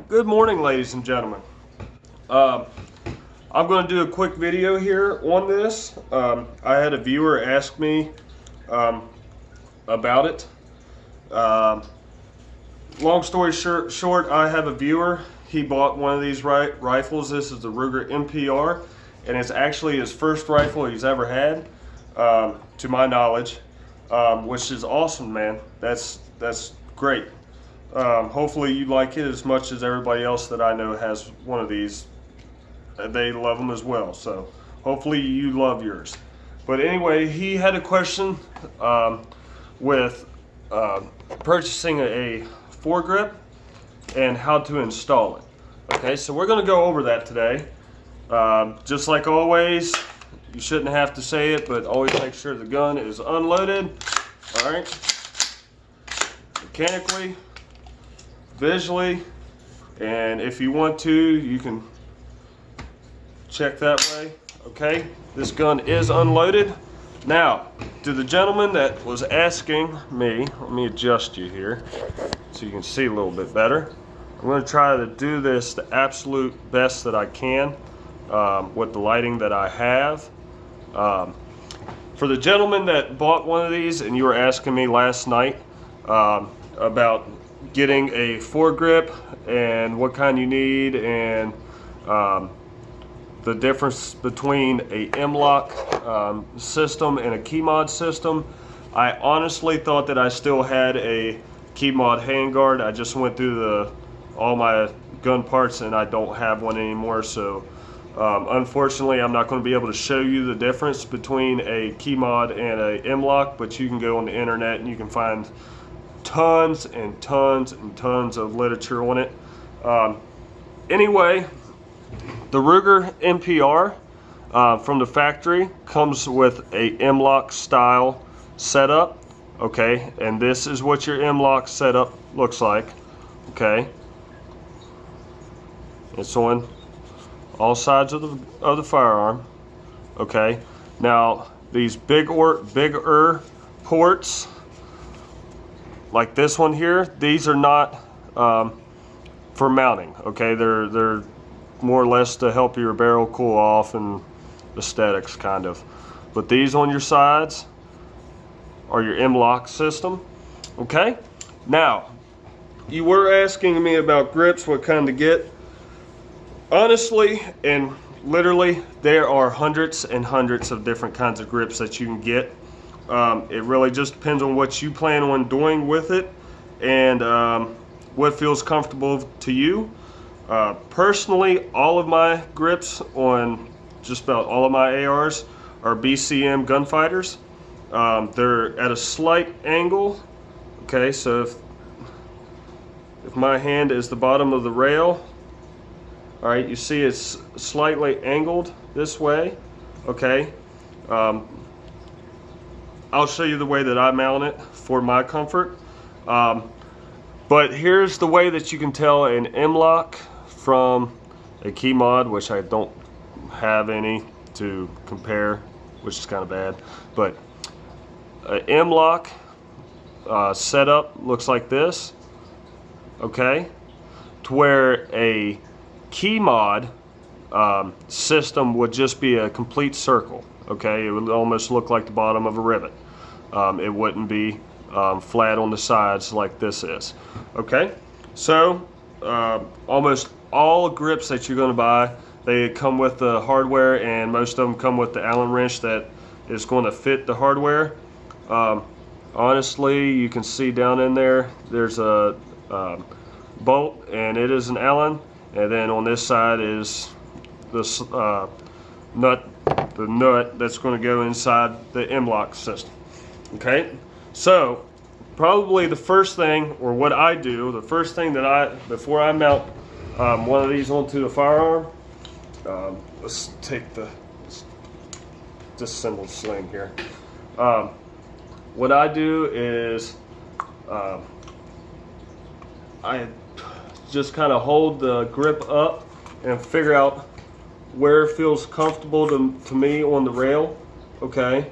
Good morning, ladies and gentlemen. I'm going to do a quick video here on this. I had a viewer ask me about it. Long story short, I have a viewer. He bought one of these rifles. This is the Ruger MPR, and it's actually his first rifle he's ever had, to my knowledge, which is awesome, man. That's great. Hopefully you like it as much as everybody else that I know has one of these. They love them as well, so hopefully you love yours. But anyway, he had a question with purchasing a foregrip and how to install it. Okay, so we're going to go over that today. Just like always, you shouldn't have to say it, but always make sure the gun is unloaded. All right, mechanically, visually, and if you want to, you can check that way. Okay, this gun is unloaded. Now, to the gentleman that was asking me, let me adjust you here so you can see a little bit better. I'm going to try to do this the absolute best that I can with the lighting that I have. For the gentleman that bought one of these, and you were asking me last night about getting a foregrip and what kind you need, and the difference between a M-LOK system and a KeyMod system. I honestly thought that I still had a KeyMod handguard. I just went through all my gun parts and I don't have one anymore, so unfortunately I'm not going to be able to show you the difference between a KeyMod and a M-LOK, but you can go on the internet and you can find tons and tons and tons of literature on it. Anyway, the Ruger MPR from the factory comes with a M-LOK style setup. Okay, and this is what your M-LOK setup looks like. Okay, it's on all sides of the firearm. Okay, now these bigger ports like this one here, these are not for mounting. Okay, they're more or less to help your barrel cool off and aesthetics kind of. But these on your sides are your M-LOK system. Okay, now you were asking me about grips, what kind to get. Honestly and literally, there are hundreds and hundreds of different kinds of grips that you can get. It really just depends on what you plan on doing with it and what feels comfortable to you. Personally, all of my grips on just about all of my ARs are BCM gunfighters. They're at a slight angle. Okay, so if my hand is the bottom of the rail, all right, you see it's slightly angled this way. Okay, I'll show you the way that I mount it for my comfort. But here's the way that you can tell an M-LOK from a KeyMod, which I don't have any to compare, which is kind of bad. But an M-LOK setup looks like this. Okay, to where a KeyMod system would just be a complete circle. Okay, it would almost look like the bottom of a rivet. It wouldn't be flat on the sides like this is. Okay, so almost all grips that you're going to buy, they come with the hardware, and most of them come with the Allen wrench that is going to fit the hardware. Honestly, you can see down in there, there's a bolt, and it is an Allen, and then on this side is this nut that's going to go inside the M-LOK system. Okay, so probably the first thing, or what I do, the first thing that before I mount one of these onto the firearm, let's take the disassembled sling here. What I do is I just kind of hold the grip up and figure out where it feels comfortable to me on the rail. Okay,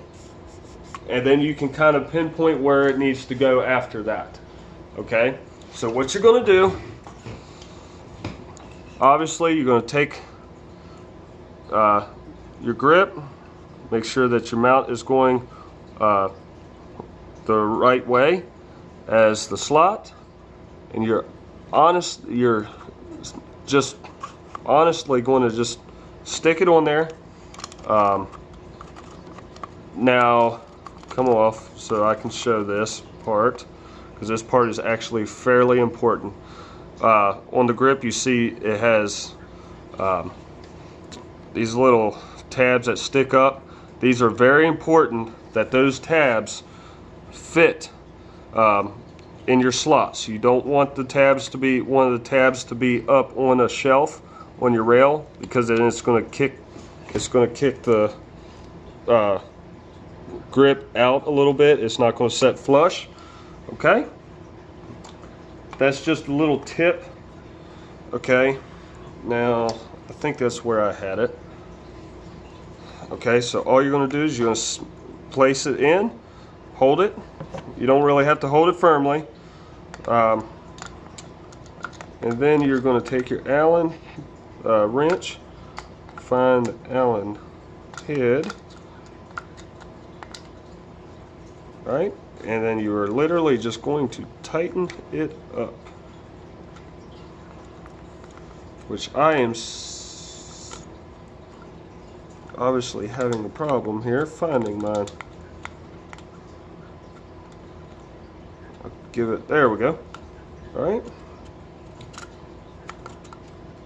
and then you can kind of pinpoint where it needs to go after that. Okay, so what you're going to do Obviously, you're going to take your grip, make sure that your mount is going the right way as the slot, and you're just honestly going to just stick it on there. Now come off so I can show this part, because this part is actually fairly important. On the grip, you see it has these little tabs that stick up. These are very important that those tabs fit in your slots. You don't want the tabs to be, one of the tabs to be up on a shelf on your rail, because then it's going to kick the grip out a little bit. It's not going to set flush. Okay, that's just a little tip. Okay, now I think that's where I had it. Okay, so all you're going to do is you're going to place it in, hold it. You don't really have to hold it firmly. And then you're going to take your Allen wrench, find the Allen head, right? And then you are literally just going to tighten it up, which I am obviously having a problem here finding mine. I'll give it, there we go. All right.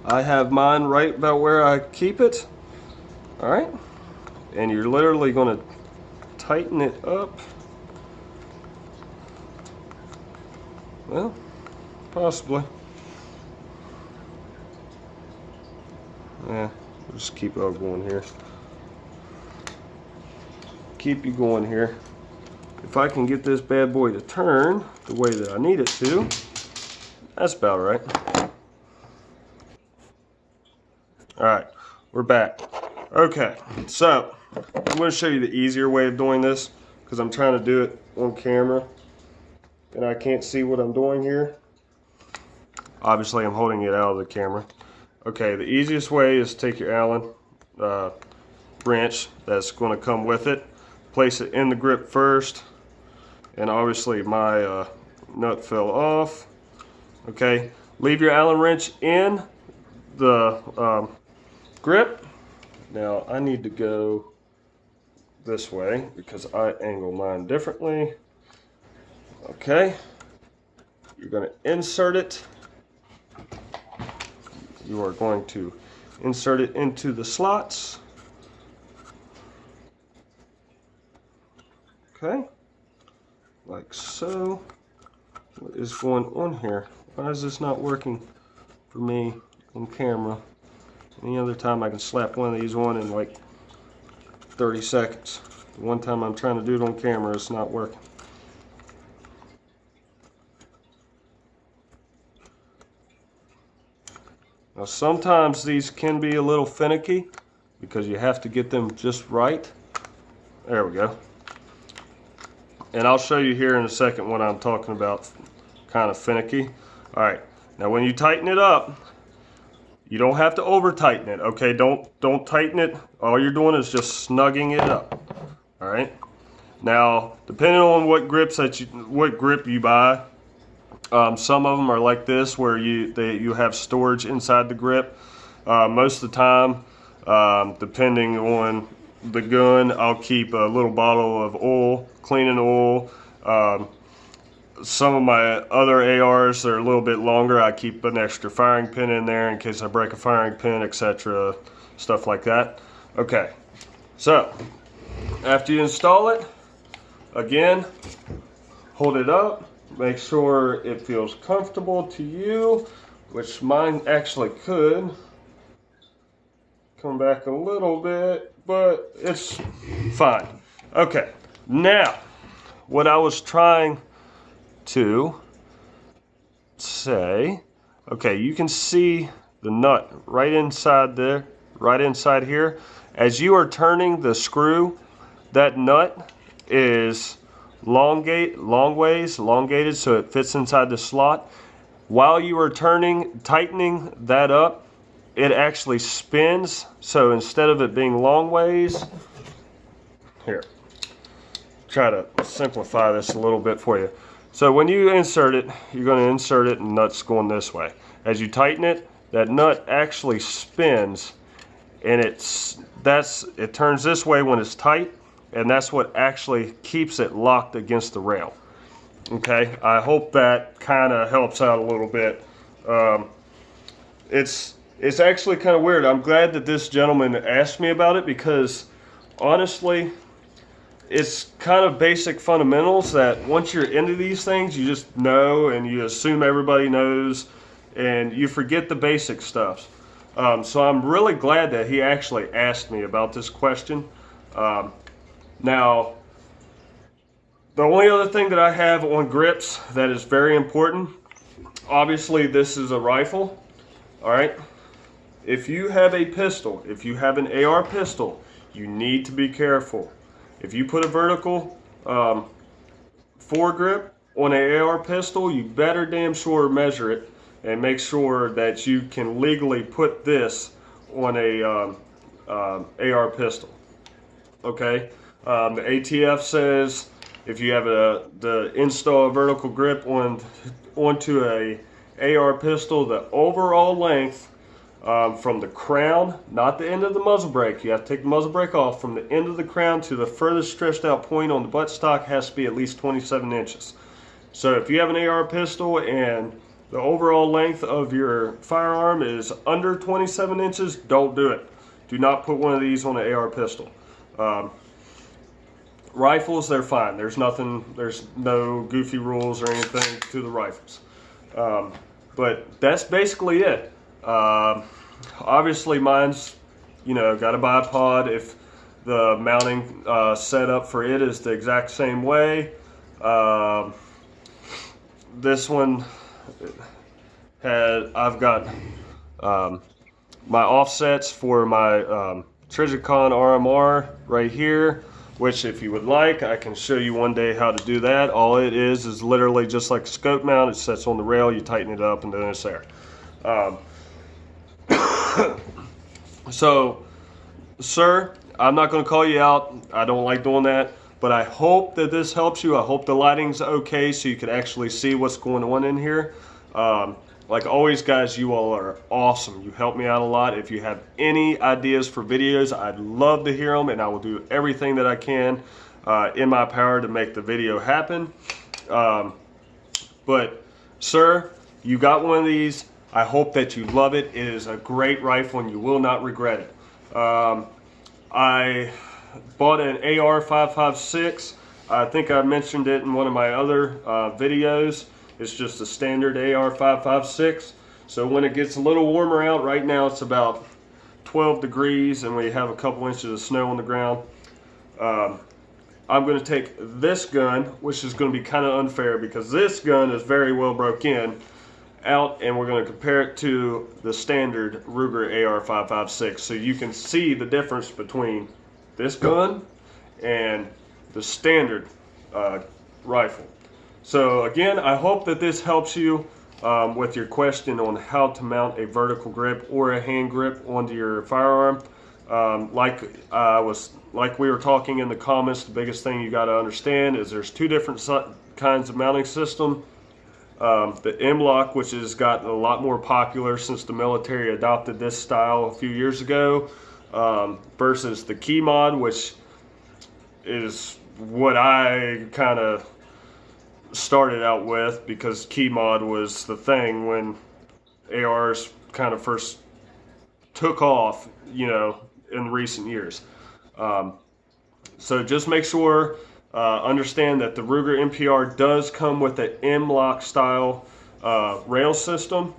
I have mine right about where I keep it. All right. And you're literally going to tighten it up. Well, possibly. Yeah, we'll just keep on going here. Keep you going here. If I can get this bad boy to turn the way that I need it to, that's about right. All right, we're back. Okay, so I'm going to show you the easier way of doing this, because I'm trying to do it on camera and I can't see what I'm doing here. Obviously, I'm holding it out of the camera. Okay, the easiest way is take your Allen wrench that's going to come with it, place it in the grip first, and obviously my nut fell off. Okay, leave your Allen wrench in the grip. Now I need to go this way because I angle mine differently. Okay, you're going to insert it. You are going to insert it into the slots. Okay, like so. What is going on here? Why is this not working for me on camera? Any other time I can slap one of these on in like 30 seconds. The one time I'm trying to do it on camera, it's not working. Now sometimes these can be a little finicky because you have to get them just right. There we go. And I'll show you here in a second what I'm talking about, kind of finicky. All right, now when you tighten it up, you don't have to over tighten it, okay? Don't tighten it. All you're doing is just snugging it up. All right. Now, depending on what grip you buy, some of them are like this, where you have storage inside the grip. Most of the time, depending on the gun, I'll keep a little bottle of oil, cleaning oil. Some of my other ARs are a little bit longer. I keep an extra firing pin in there in case I break a firing pin, etc. Stuff like that. Okay, so after you install it, again, hold it up. Make sure it feels comfortable to you, which mine actually could come back a little bit, but it's fine. Okay, now what I was trying to say, okay, you can see the nut right inside there, right inside here. As you are turning the screw, that nut is elongated so it fits inside the slot. While you are tightening that up, it actually spins. So instead of it being long ways, here, try to simplify this a little bit for you. So when you insert it, you're going to insert it and nut's going this way. As you tighten it, that nut actually spins, and it turns this way when it's tight, and that's what actually keeps it locked against the rail. Okay, I hope that kind of helps out a little bit. It's actually kind of weird. I'm glad that this gentleman asked me about it, because honestly, it's kind of basic fundamentals that once you're into these things, you just know, and you assume everybody knows, and you forget the basic stuff. So I'm really glad that he actually asked me about this question. Now, the only other thing that I have on grips that is very important, obviously this is a rifle, all right? If you have a pistol, if you have an AR pistol, you need to be careful. If you put a vertical foregrip on an AR pistol, you better damn sure measure it and make sure that you can legally put this on a AR pistol. Okay, the ATF says if you have the install a vertical grip onto a AR pistol, the overall length from the crown, not the end of the muzzle brake, you have to take the muzzle brake off, from the end of the crown to the furthest stretched out point on the buttstock has to be at least 27 inches. So if you have an AR pistol and the overall length of your firearm is under 27 inches, don't do it. Do not put one of these on an AR pistol. Rifles, they're fine. There's no goofy rules or anything to the rifles. But that's basically it. Obviously mine's, got a bipod. If the mounting setup for it is the exact same way. This one I've got my offsets for my Trijicon RMR right here, which if you would like, I can show you one day how to do that. All it is literally just like a scope mount. It sits on the rail, you tighten it up, and then it's there. So, sir, I'm not going to call you out. I don't like doing that, but I hope that this helps you. I hope the lighting's okay so you can actually see what's going on in here. Like always, guys, you all are awesome. You help me out a lot. If you have any ideas for videos, I'd love to hear them, and I will do everything that I can in my power to make the video happen. But, sir, you got one of these. I hope that you love it. It is a great rifle, and you will not regret it. I bought an AR-556. I think I mentioned it in one of my other videos. It's just a standard AR-556. So when it gets a little warmer out, right now it's about 12 degrees and we have a couple inches of snow on the ground. I'm going to take this gun, which is going to be kind of unfair because this gun is very well broke in, out, and we're going to compare it to the standard Ruger AR-556 so you can see the difference between this gun and the standard rifle. So again, I hope that this helps you with your question on how to mount a vertical grip or a hand grip onto your firearm. Like we were talking in the comments, the biggest thing you got to understand is there's two different kinds of mounting system. The M-LOK, which has gotten a lot more popular since the military adopted this style a few years ago, versus the KeyMod, which is what I kind of started out with because KeyMod was the thing when ARs kind of first took off, in recent years. So just make sure, understand that the Ruger MPR does come with an M-LOK style rail system.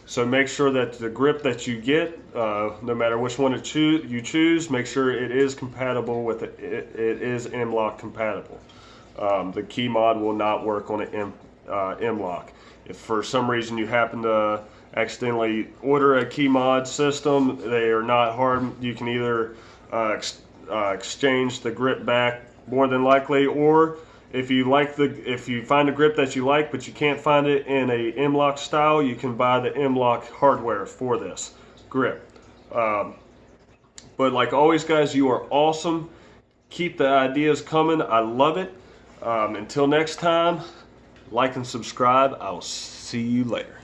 So make sure that the grip that you get, no matter which one you choose, make sure it is compatible with it is M-LOK compatible. The KeyMod will not work on an M-LOK. If for some reason you happen to accidentally order a KeyMod system, they are not hard. You can either exchange the grip back more than likely, or if you find a grip that you like but you can't find it in a M-LOK style, you can buy the M-LOK hardware for this. grip. But like always, guys, you are awesome. Keep the ideas coming. I love it. Until next time, like and subscribe. I'll see you later.